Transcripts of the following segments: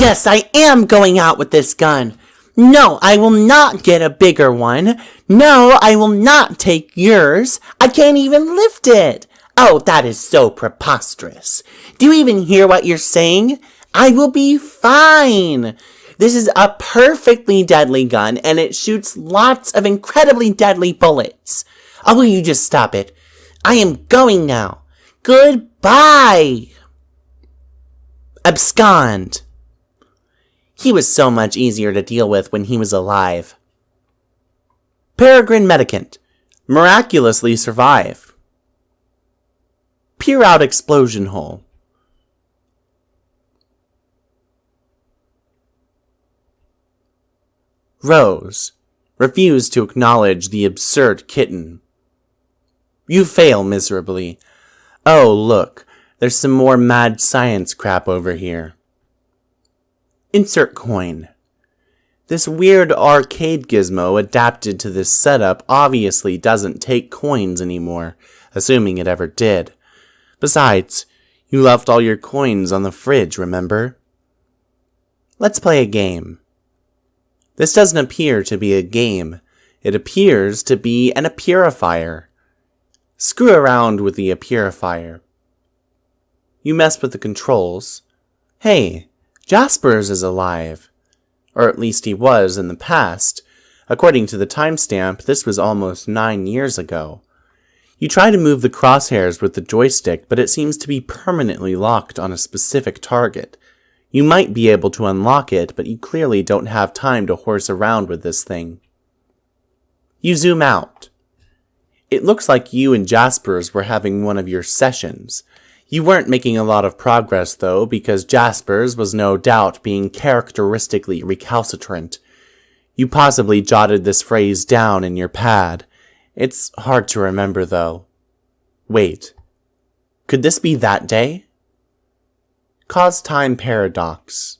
Yes, I am going out with this gun. No, I will not get a bigger one. No, I will not take yours. I can't even lift it. Oh, that is so preposterous. Do you even hear what you're saying? I will be fine. This is a perfectly deadly gun, and it shoots lots of incredibly deadly bullets. Oh, will you just stop it? I am going now. Goodbye. Abscond. He was so much easier to deal with when he was alive. Peregrine Medicant. Miraculously survive. Peer out explosion hole. Rose. Refuse to acknowledge the absurd kitten. You fail miserably. Oh, look, there's some more mad science crap over here. Insert coin. This weird arcade gizmo adapted to this setup obviously doesn't take coins anymore, assuming it ever did. Besides, you left all your coins on the fridge, remember? Let's play a game. This doesn't appear to be a game. It appears to be an apurifier. Screw around with the apurifier. You mess with the controls. Hey, Jaspers is alive. Or at least he was in the past. According to the timestamp, this was almost 9 years ago. You try to move the crosshairs with the joystick, but it seems to be permanently locked on a specific target. You might be able to unlock it, but you clearly don't have time to horse around with this thing. You zoom out. It looks like you and Jaspers were having one of your sessions. You weren't making a lot of progress, though, because Jaspers was no doubt being characteristically recalcitrant. You possibly jotted this phrase down in your pad. It's hard to remember, though. Wait. Could this be that day? Cause time paradox.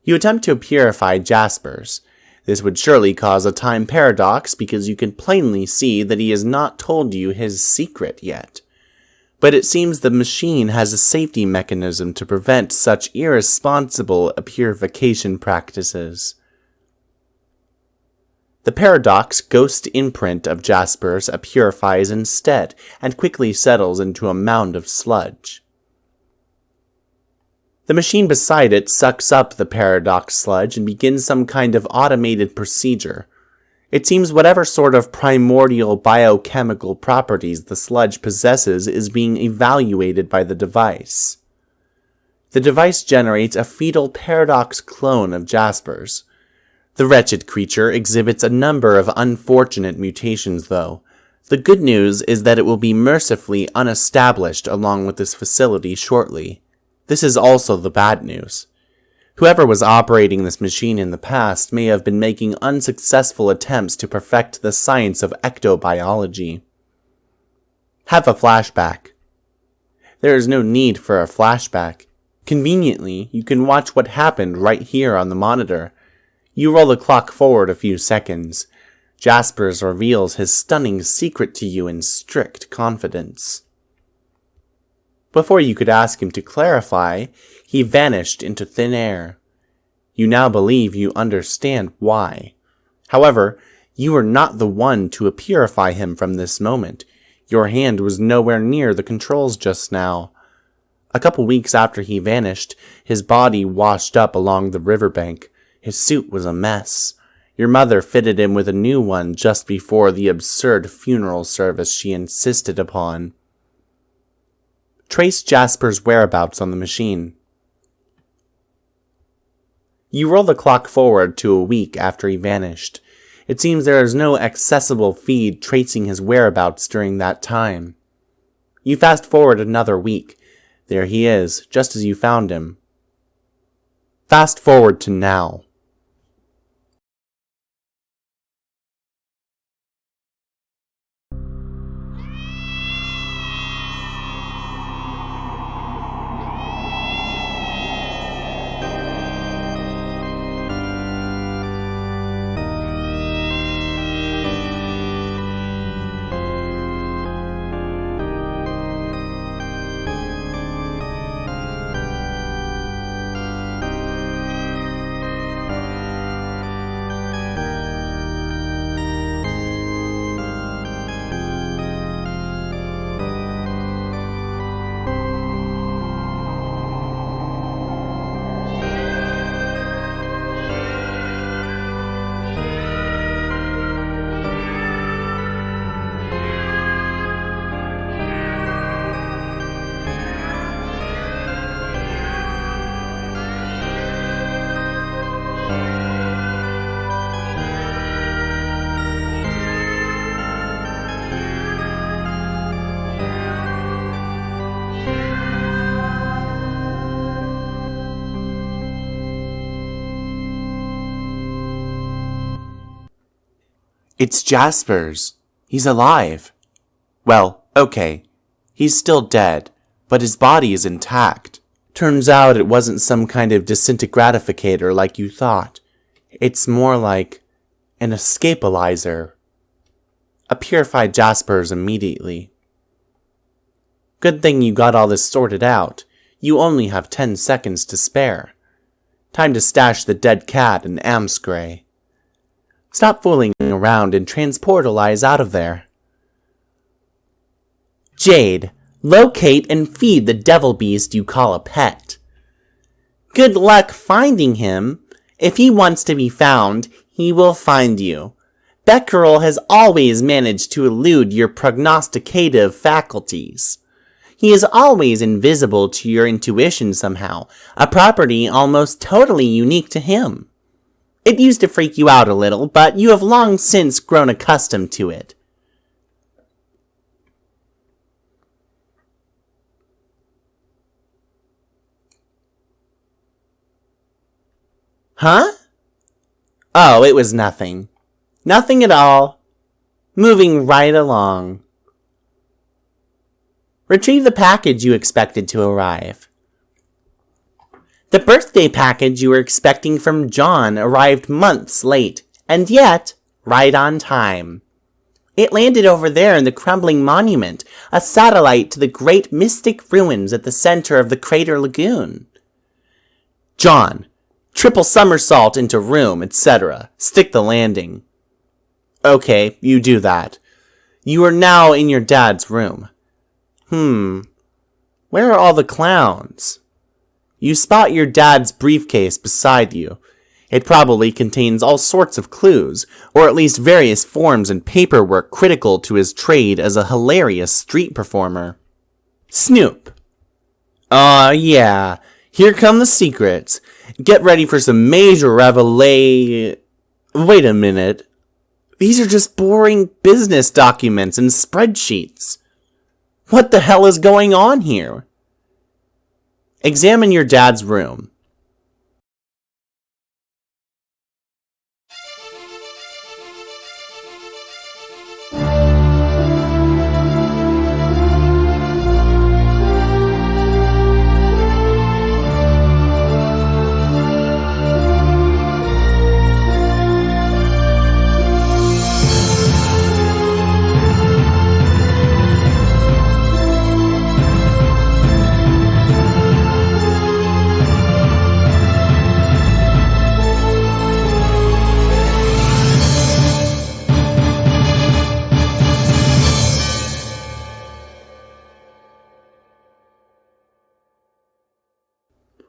You attempt to purify Jaspers. This would surely cause a time paradox because you can plainly see that he has not told you his secret yet. But it seems the machine has a safety mechanism to prevent such irresponsible purification practices. The paradox ghost imprint of Jaspers purifies instead and quickly settles into a mound of sludge. The machine beside it sucks up the paradox sludge and begins some kind of automated procedure. It seems whatever sort of primordial biochemical properties the sludge possesses is being evaluated by the device. The device generates a fetal paradox clone of Jaspers. The wretched creature exhibits a number of unfortunate mutations, though. The good news is that it will be mercifully unestablished along with this facility shortly. This is also the bad news. Whoever was operating this machine in the past may have been making unsuccessful attempts to perfect the science of ectobiology. Have a flashback. There is no need for a flashback. Conveniently, you can watch what happened right here on the monitor. You roll the clock forward a few seconds. Jaspers reveals his stunning secret to you in strict confidence. Before you could ask him to clarify, he vanished into thin air. You now believe you understand why. However, you are not the one to purify him from this moment. Your hand was nowhere near the controls just now. A couple weeks after he vanished, his body washed up along the riverbank. His suit was a mess. Your mother fitted him with a new one just before the absurd funeral service she insisted upon. Trace Jasper's whereabouts on the machine. You roll the clock forward to a week after he vanished. It seems there is no accessible feed tracing his whereabouts during that time. You fast forward another week. There he is, just as you found him. Fast forward to now. It's Jasper's. He's alive. Well, okay. He's still dead, but his body is intact. Turns out it wasn't some kind of disintegratificator like you thought. It's more like an escapalizer. A purified Jasper's immediately. Good thing you got all this sorted out. You only have 10 seconds to spare. Time to stash the dead cat in Amscray. Stop fooling around and transportalize out of there. Jade, locate and feed the devil beast you call a pet. Good luck finding him. If he wants to be found, he will find you. Becquerel has always managed to elude your prognosticative faculties. He is always invisible to your intuition somehow, a property almost totally unique to him. It used to freak you out a little, but you have long since grown accustomed to it. Huh? Oh, it was nothing. Nothing at all. Moving right along. Retrieve the package you expected to arrive. The birthday package you were expecting from John arrived months late, and yet, right on time. It landed over there in the crumbling monument, a satellite to the great mystic ruins at the center of the crater lagoon. John, triple somersault into room, etc. Stick the landing. Okay, you do that. You are now in your dad's room. Where are all the clowns? You spot your dad's briefcase beside you. It probably contains all sorts of clues, or at least various forms and paperwork critical to his trade as a hilarious street performer. Snoop. Yeah. Here come the secrets. Get ready for some major Wait a minute. These are just boring business documents and spreadsheets. What the hell is going on here? Examine your dad's room.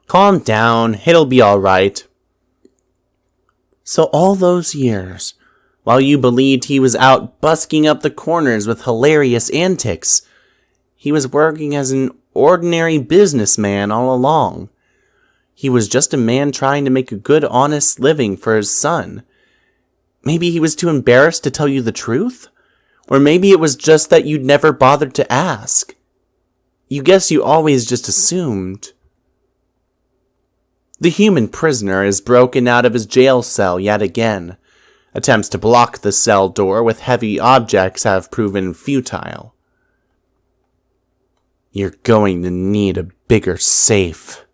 Calm down, it'll be alright. So all those years, while you believed he was out busking up the corners with hilarious antics, he was working as an ordinary businessman all along. He was just a man trying to make a good, honest living for his son. Maybe he was too embarrassed to tell you the truth? Or maybe it was just that you'd never bothered to ask. You guess you always just assumed. The human prisoner is broken out of his jail cell yet again. Attempts to block the cell door with heavy objects have proven futile. You're going to need a bigger safe.